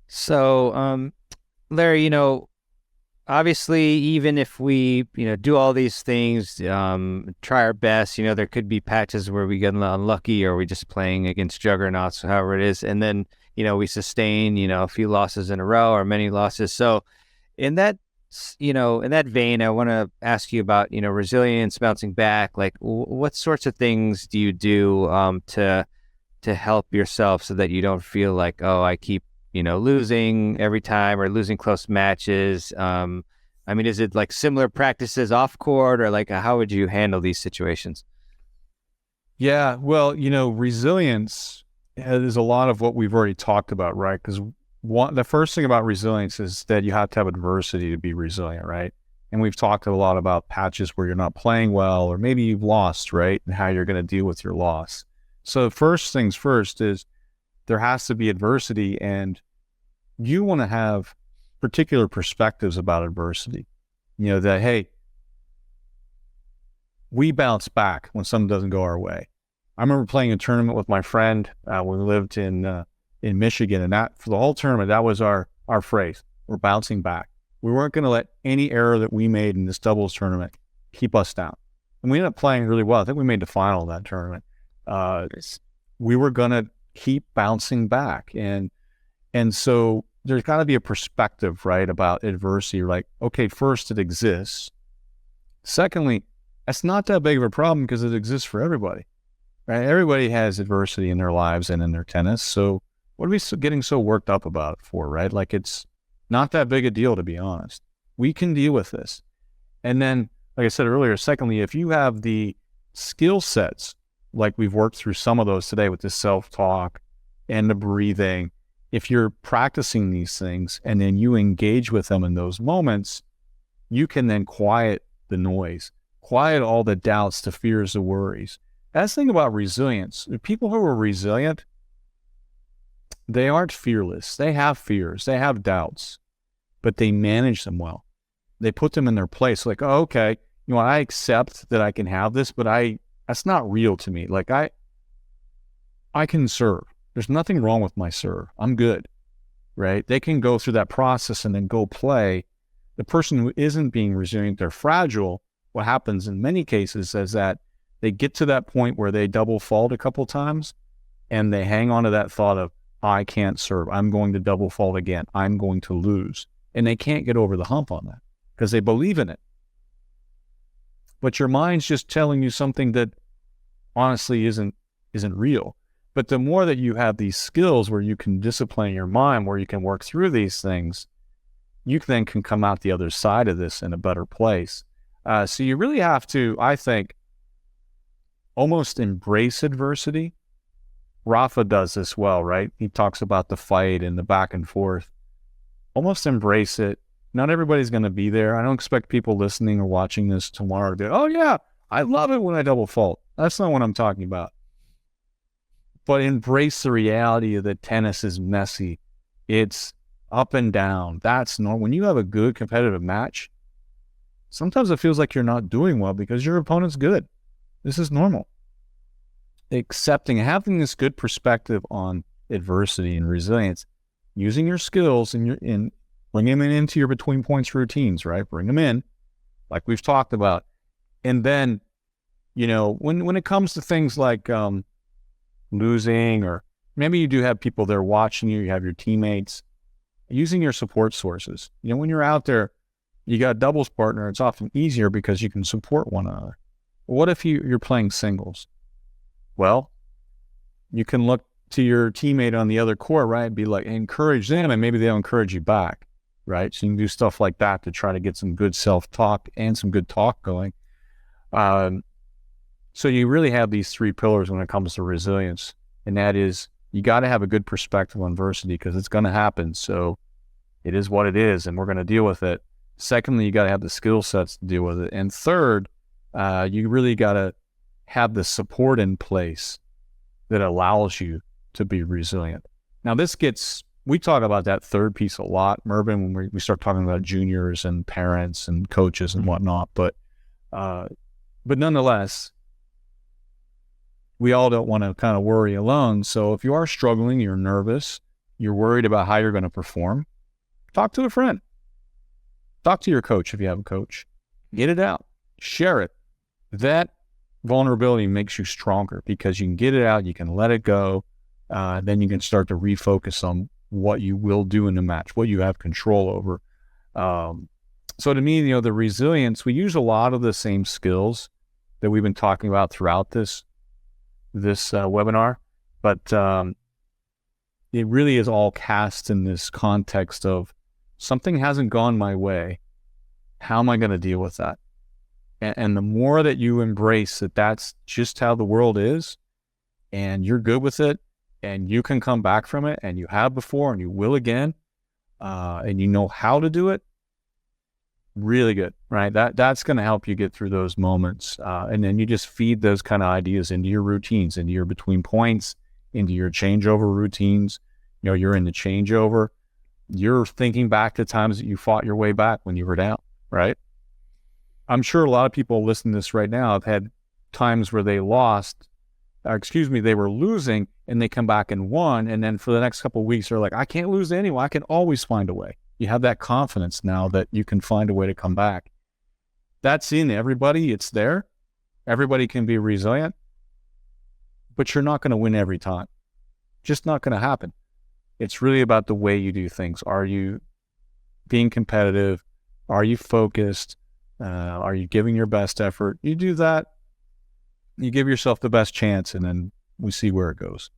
So, Larry, obviously, even if we, do all these things, try our best, there could be patches where we get unlucky or we just playing against juggernauts, however it is. And then, we sustain, a few losses in a row or many losses. So in that, in that vein, I want to ask you about, resilience, bouncing back. Like what sorts of things do you do to help yourself so that you don't feel like, oh, I keep losing every time or losing close matches? Is it like similar practices off court or like how would you handle these situations? Yeah, well, resilience is a lot of what we've already talked about, right? Because the first thing about resilience is that you have to have adversity to be resilient, right? And we've talked a lot about patches where you're not playing well or maybe you've lost, right? And how you're going to deal with your loss. So first things first is there has to be adversity, and you want to have particular perspectives about adversity. That, hey, we bounce back when something doesn't go our way. I remember playing a tournament with my friend when we lived in Michigan, and that for the whole tournament, that was our phrase. We're bouncing back. We weren't going to let any error that we made in this doubles tournament keep us down. And we ended up playing really well. I think we made the final of that tournament. We were going to keep bouncing back. And so there's got to be a perspective, right, about adversity. You're like, okay, first, it exists. Secondly, that's not that big of a problem because it exists for everybody, right? Everybody has adversity in their lives and in their tennis. So what are we getting so worked up about it for, right? Like, it's not that big a deal, to be honest. We can deal with this. And then, like I said earlier, secondly, if you have the skill sets, like we've worked through some of those today with the self-talk and the breathing, if you're practicing these things and then you engage with them in those moments, you can then quiet the noise, quiet all the doubts, the fears, the worries. That's the thing about resilience. The people who are resilient, they aren't fearless. They have fears, they have doubts, but they manage them well. They put them in their place. Like, oh, okay, you know, I accept that I can have this, but that's not real to me. Like, I can serve. There's nothing wrong with my serve. I'm good, right? They can go through that process and then go play. The person who isn't being resilient, they're fragile. What happens in many cases is that they get to that point where they double fault a couple times and they hang on to that thought of, I can't serve. I'm going to double fault again. I'm going to lose. And they can't get over the hump on that because they believe in it. But your mind's just telling you something that honestly isn't real. But the more that you have these skills where you can discipline your mind, where you can work through these things, you then can come out the other side of this in a better place. So you really have to, I think, almost embrace adversity. Rafa does this well, right? He talks about the fight and the back and forth. Almost embrace it. Not everybody's going to be there. I don't expect people listening or watching this tomorrow to be, oh yeah, I love it when I double fault. That's not what I'm talking about. But embrace the reality that tennis is messy. It's up and down. That's normal. When you have a good competitive match, sometimes it feels like you're not doing well because your opponent's good. This is normal. Accepting, having this good perspective on adversity and resilience, using your skills and bringing them into your between points routines, right? Bring them in, like we've talked about. And then, you know, when it comes to things like losing, or maybe you do have people there watching you, you have your teammates, using your support sources. You know, when you're out there, you got a doubles partner, it's often easier because you can support one another. What if you're playing singles? Well, you can look to your teammate on the other court, right? Be like, encourage them, and maybe they'll encourage you back, right? So you can do stuff like that to try to get some good self-talk and some good talk going. So you really have these three pillars when it comes to resilience, and that is you got to have a good perspective on adversity because it's going to happen. So it is what it is, and we're going to deal with it. Secondly, you got to have the skill sets to deal with it. And third, you really got to have the support in place that allows you to be resilient. Now, we talk about that third piece a lot, Mervyn, when we start talking about juniors and parents and coaches and whatnot. But nonetheless, we all don't want to kind of worry alone. So if you are struggling, you're nervous, you're worried about how you're going to perform, talk to a friend. Talk to your coach if you have a coach. Get it out. Share it. That vulnerability makes you stronger because you can get it out, you can let it go, then you can start to refocus on what you will do in the match, what you have control over. So to me, the resilience, we use a lot of the same skills that we've been talking about throughout this webinar, but it really is all cast in this context of something hasn't gone my way. How am I going to deal with that? And the more that you embrace that that's just how the world is, and you're good with it, and you can come back from it, and you have before, and you will again, and you know how to do it, really good, right? That's going to help you get through those moments. And then you just feed those kind of ideas into your routines, into your between points, into your changeover routines. You're in the changeover. You're thinking back to times that you fought your way back when you were down, right? I'm sure a lot of people listening to this right now have had times where they they were losing and they come back and won. And then for the next couple of weeks, they're like, I can't lose to anyone. I can always find a way. You have that confidence now that you can find a way to come back. That's in everybody. It's there. Everybody can be resilient, but you're not going to win every time. Just not going to happen. It's really about the way you do things. Are you being competitive? Are you focused? Are you giving your best effort? You do that, you give yourself the best chance, and then we see where it goes.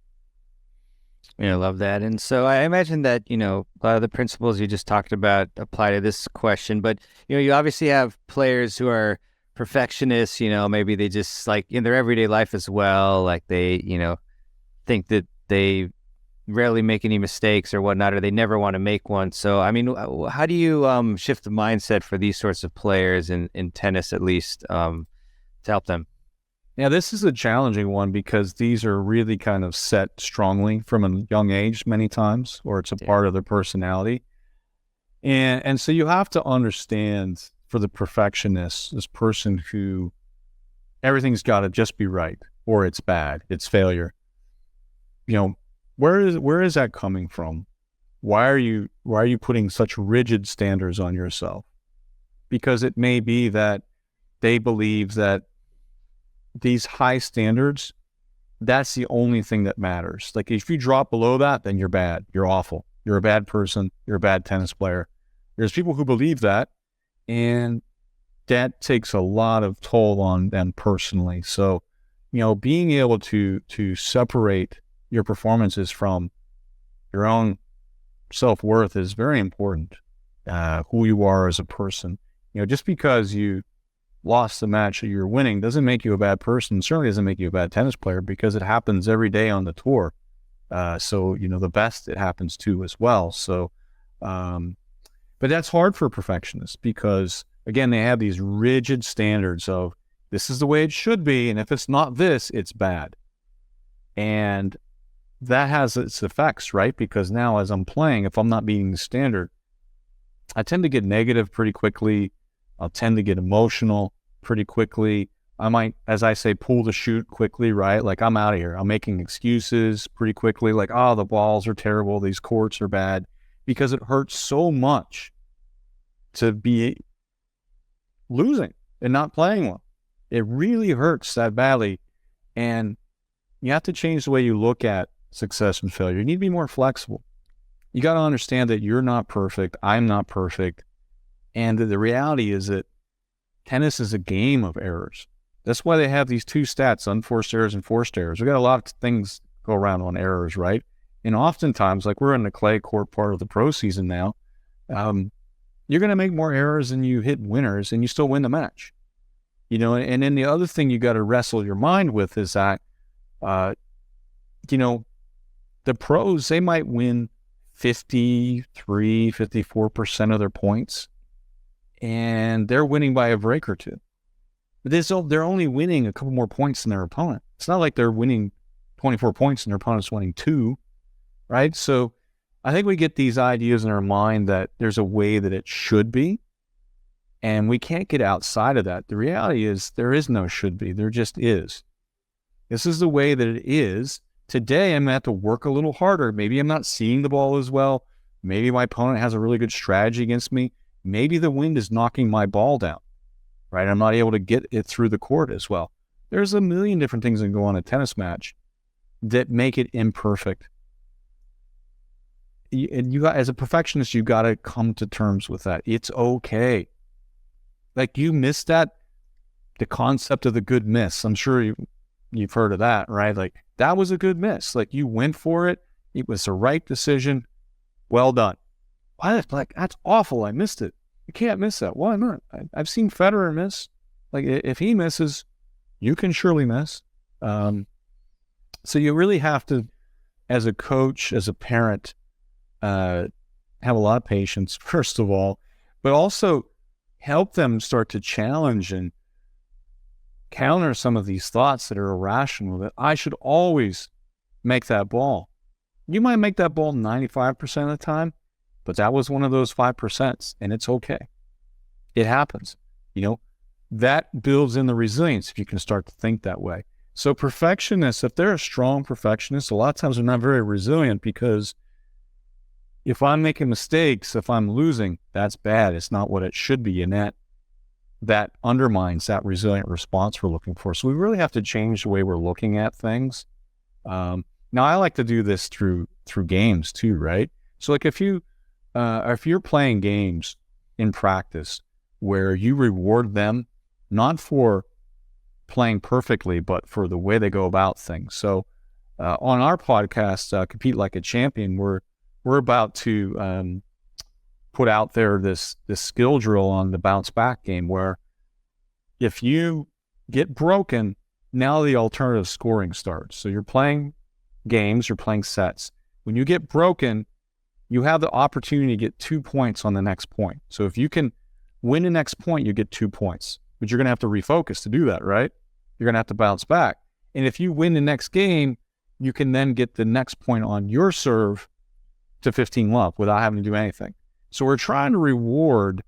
Yeah, I love that. And so I imagine that, a lot of the principles you just talked about apply to this question, but, you obviously have players who are perfectionists, maybe they just like in their everyday life as well, like they, think that they rarely make any mistakes or whatnot, or they never want to make one. So, I mean, how do you shift the mindset for these sorts of players in tennis, at least, to help them? Yeah, this is a challenging one because these are really kind of set strongly from a young age many times, or it's a part of their personality. And so you have to understand, for the perfectionist, this person who everything's got to just be right, or it's bad, it's failure. Where is that coming from? Why are you putting such rigid standards on yourself? Because it may be that they believe that these high standards, that's the only thing that matters. Like if you drop below that, then you're bad. You're awful. You're a bad person. You're a bad tennis player. There's people who believe that, and that takes a lot of toll on them personally. So, being able to separate your performances from your own self-worth is very important. Who you are as a person. Just because you lost the match that you're winning doesn't make you a bad person. Certainly doesn't make you a bad tennis player, because it happens every day on the tour. So the best, it happens to as well. So, but that's hard for perfectionists because, again, they have these rigid standards of this is the way it should be, and if it's not this, it's bad. And that has its effects, right? Because now as I'm playing, if I'm not meeting the standard, I tend to get negative pretty quickly. I'll tend to get emotional pretty quickly. I might, as I say, pull the chute quickly, right? Like I'm out of here. I'm making excuses pretty quickly. Like, oh, the balls are terrible. These courts are bad, because it hurts so much to be losing and not playing well. It really hurts that badly. And you have to change the way you look at success and failure. You need to be more flexible. You got to understand that you're not perfect. I'm not perfect. And the reality is that tennis is a game of errors. That's why they have these two stats, unforced errors and forced errors. We got a lot of things go around on errors, right? And oftentimes, like we're in the clay court part of the pro season now, you're going to make more errors than you hit winners, and you still win the match. And then the other thing you got to wrestle your mind with is that, the pros, they might win 53, 54% of their points, and they're winning by a break or two. But they're only winning a couple more points than their opponent. It's not like they're winning 24 points and their opponent's winning 2, right? So I think we get these ideas in our mind that there's a way that it should be, and we can't get outside of that. The reality is there is no should be. There just is. This is the way that it is. Today, I'm going to have to work a little harder. Maybe I'm not seeing the ball as well. Maybe my opponent has a really good strategy against me. Maybe the wind is knocking my ball down, right? I'm not able to get it through the court as well. There's a million different things that go on a tennis match that make it imperfect. And you got, as a perfectionist, you got to come to terms with that. It's okay. Like you missed that, the concept of the good miss. I'm sure you've heard of that, right? Like that was a good miss. Like you went for it. It was the right decision. Well done. Why? Like that's awful. I missed it. You can't miss that. Why not? I've seen Federer miss. Like if he misses, you can surely miss. So you really have to, as a coach, as a parent, have a lot of patience, first of all, but also help them start to challenge and counter some of these thoughts that are irrational, that I should always make that ball. You might make that ball 95% of the time, but that was one of those 5%, and it's okay. It happens. that builds in the resilience if you can start to think that way. So perfectionists, if they're a strong perfectionist, a lot of times they're not very resilient, because if I'm making mistakes, if I'm losing, that's bad. It's not what it should be. And that undermines that resilient response we're looking for. So we really have to change the way we're looking at things. Now I like to do this through games too, right? So like if you're playing games in practice where you reward them, not for playing perfectly, but for the way they go about things. So on our podcast, Compete Like a Champion, we're about to put out there this skill drill on the bounce back game, where if you get broken, now the alternative scoring starts. So you're playing games, you're playing sets. When you get broken, you have the opportunity to get 2 points on the next point. So if you can win the next point, you get 2 points, but you're going to have to refocus to do that, right? You're going to have to bounce back. And if you win the next game, you can then get the next point on your serve to 15 love without having to do anything. So we're trying to reward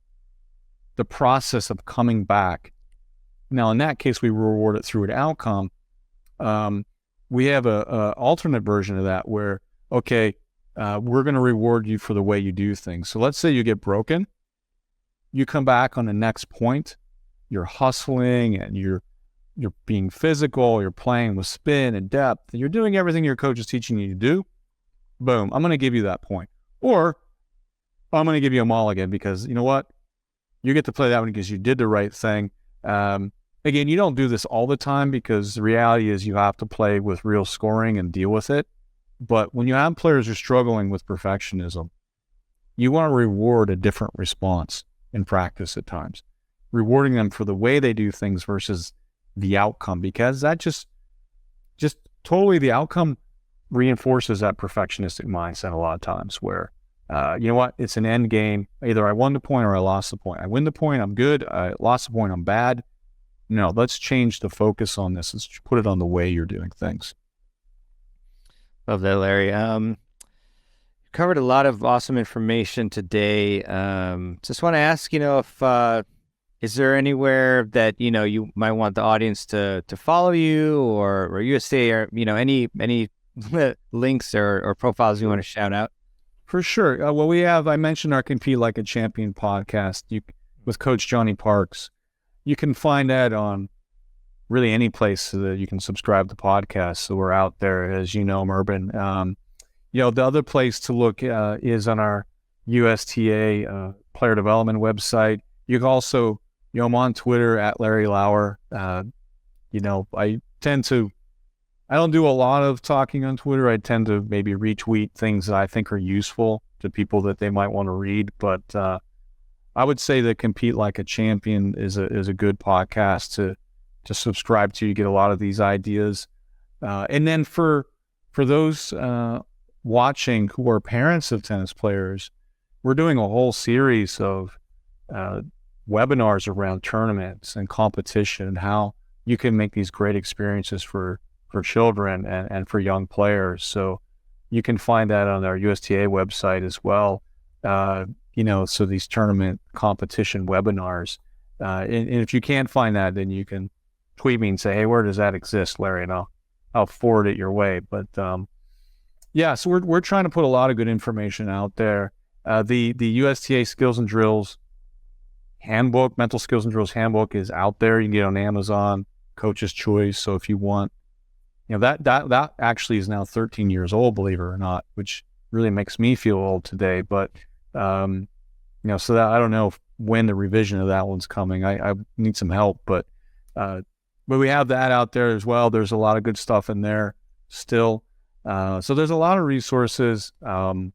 the process of coming back. Now, in that case, we reward it through an outcome. We have a alternate version of that where, okay, we're going to reward you for the way you do things. So let's say you get broken, you come back on the next point, you're hustling and you're being physical, you're playing with spin and depth, and you're doing everything your coach is teaching you to do. Boom, I'm going to give you that point. Or I'm going to give you a mulligan, because you know what? You get to play that one because you did the right thing. Again, you don't do this all the time, because the reality is you have to play with real scoring and deal with it. But when you have players who are struggling with perfectionism, you want to reward a different response in practice at times, rewarding them for the way they do things versus the outcome, because that just totally, the outcome reinforces that perfectionistic mindset a lot of times, where you know what, it's an end game. Either I won the point or I lost the point. I win the point, I'm good. I lost the point, I'm bad. No, let's change the focus on this. Let's put it on the way you're doing things. Love that, Larry. Covered a lot of awesome information today. Just want to ask, if is there anywhere that you might want the audience to follow you, or USTA, or any links or profiles you want to shout out? For sure. I mentioned our Compete Like a Champion podcast with Coach Johnny Parks. You can find that on really any place that you can subscribe to podcasts. So we're out there, as you know, Mervyn. The other place to look is on our USTA Player Development website. You can also, I'm on Twitter at Larry Lauer. I don't do a lot of talking on Twitter. I tend to maybe retweet things that I think are useful to people that they might want to read. But I would say that Compete Like a Champion is a good podcast to subscribe to. You get a lot of these ideas. And then for those watching who are parents of tennis players, we're doing a whole series of webinars around tournaments and competition, and how you can make these great experiences for children and for young players. So you can find that on our USTA website as well. So these tournament competition webinars. And if you can't find that, then you can tweet me and say, hey, where does that exist, Larry? And I'll forward it your way. But so we're trying to put a lot of good information out there. The USTA Skills and Drills handbook, Mental Skills and Drills handbook, is out there. You can get it on Amazon, Coach's Choice. So if you want, that actually is now 13 years old, believe it or not, which really makes me feel old today. But so that I don't know when the revision of that one's coming. I need some help, but we have that out there as well. There's a lot of good stuff in there still. So there's a lot of resources. To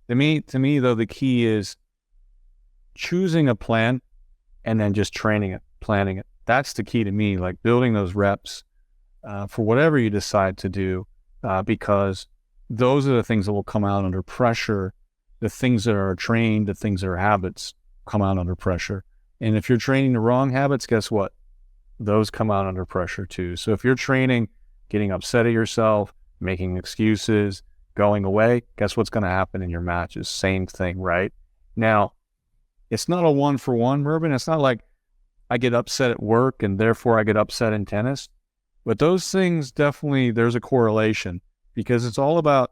me though, the key is choosing a plan and then just training it, planning it. That's the key to me, like building those reps for whatever you decide to do, because those are the things that will come out under pressure. The things that are trained, the things that are habits, come out under pressure. And if you're training the wrong habits, guess what? Those come out under pressure too. So if you're training, getting upset at yourself, making excuses, going away, guess what's going to happen in your matches? Same thing, right? Now, it's not a 1-for-1, Mervyn. It's not like I get upset at work and therefore I get upset in tennis. But those things definitely, there's a correlation because it's all about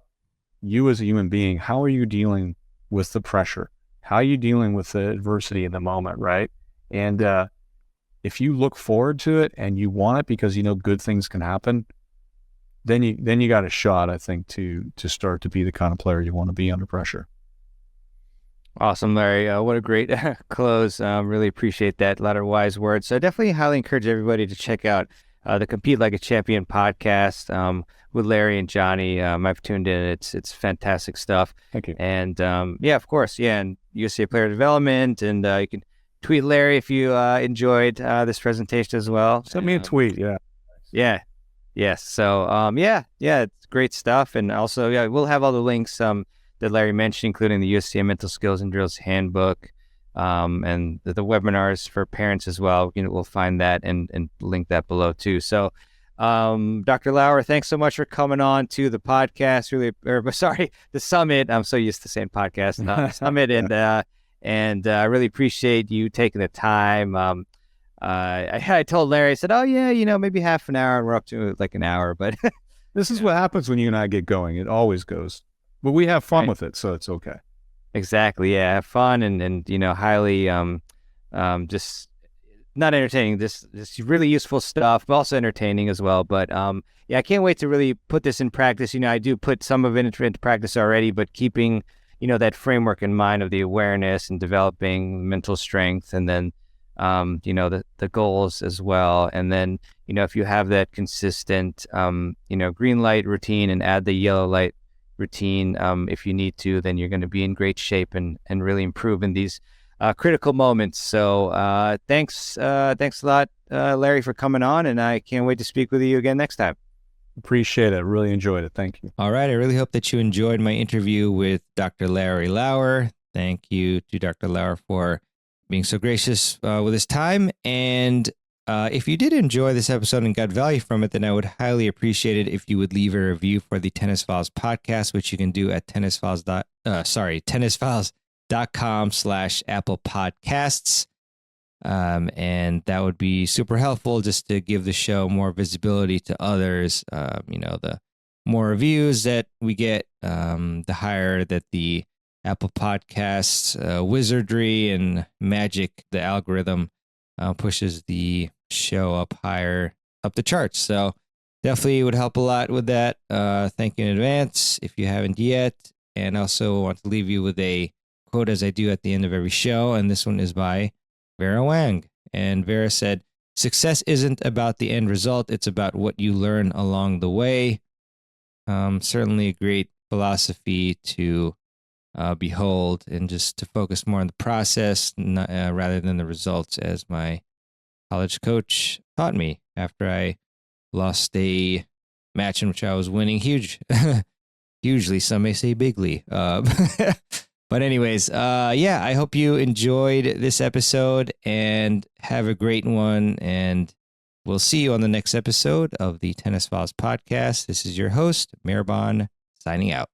you as a human being. How are you dealing with the pressure? How are you dealing with the adversity in the moment, right? And if you look forward to it and you want it because you know good things can happen, then you got a shot, I think, to start to be the kind of player you want to be under pressure. Awesome, Larry. What a great close. Really appreciate that. A lot of wise words. So I definitely highly encourage everybody to check out the Compete Like a Champion podcast with Larry and Johnny. I've tuned in. It's fantastic stuff. Thank you. And yeah, of course. Yeah, and USTA Player Development. And you can tweet Larry if you enjoyed this presentation as well. Send me a tweet. Yeah. Yeah. Yes. So yeah, it's great stuff. And also, yeah, we'll have all the links that Larry mentioned, including the USTA Mental Skills and Drills Handbook, and the webinars for parents as well. We'll find that and link that below too. So, Dr. Lauer, thanks so much for coming on to the podcast. The summit. I'm so used to saying podcast, summit, and I really appreciate you taking the time. I told Larry, I said, oh yeah, maybe half an hour, and we're up to like an hour, but this is what happens when you and I get going. It always goes. But we have fun with it, so it's okay. Exactly. Yeah. Have fun and highly, just not entertaining, this really useful stuff, but also entertaining as well. But, yeah, I can't wait to really put this in practice. I do put some of it into practice already, but keeping, that framework in mind of the awareness and developing mental strength, and then, the goals as well. And then, if you have that consistent, green light routine and add the yellow light routine, if you need to, then you're going to be in great shape and really improve in these critical moments. So thanks a lot, Larry, for coming on, and I can't wait to speak with you again next time. Appreciate it. Really enjoyed it. Thank you. All right. I really hope that you enjoyed my interview with Dr. Larry Lauer. Thank you to Dr. Lauer for being so gracious with his time. And if you did enjoy this episode and got value from it, then I would highly appreciate it if you would leave a review for the Tennis Files podcast, which you can do at tennisfiles.com/Apple Podcasts. And that would be super helpful just to give the show more visibility to others. The more reviews that we get, the higher that the Apple Podcasts wizardry and magic, the algorithm, pushes the show up higher up the charts. So definitely would help a lot with that. Thank you in advance if you haven't yet. And also want to leave you with a quote, as I do at the end of every show. And this one is by Vera Wang. And Vera said, "Success isn't about the end result. It's about what you learn along the way." Certainly a great philosophy to behold, and just to focus more on the process rather than the results, as my college coach taught me after I lost a match in which I was winning hugely, some may say bigly. But anyways, I hope you enjoyed this episode and have a great one. And we'll see you on the next episode of the Tennis Files podcast. This is your host, Mirban, signing out.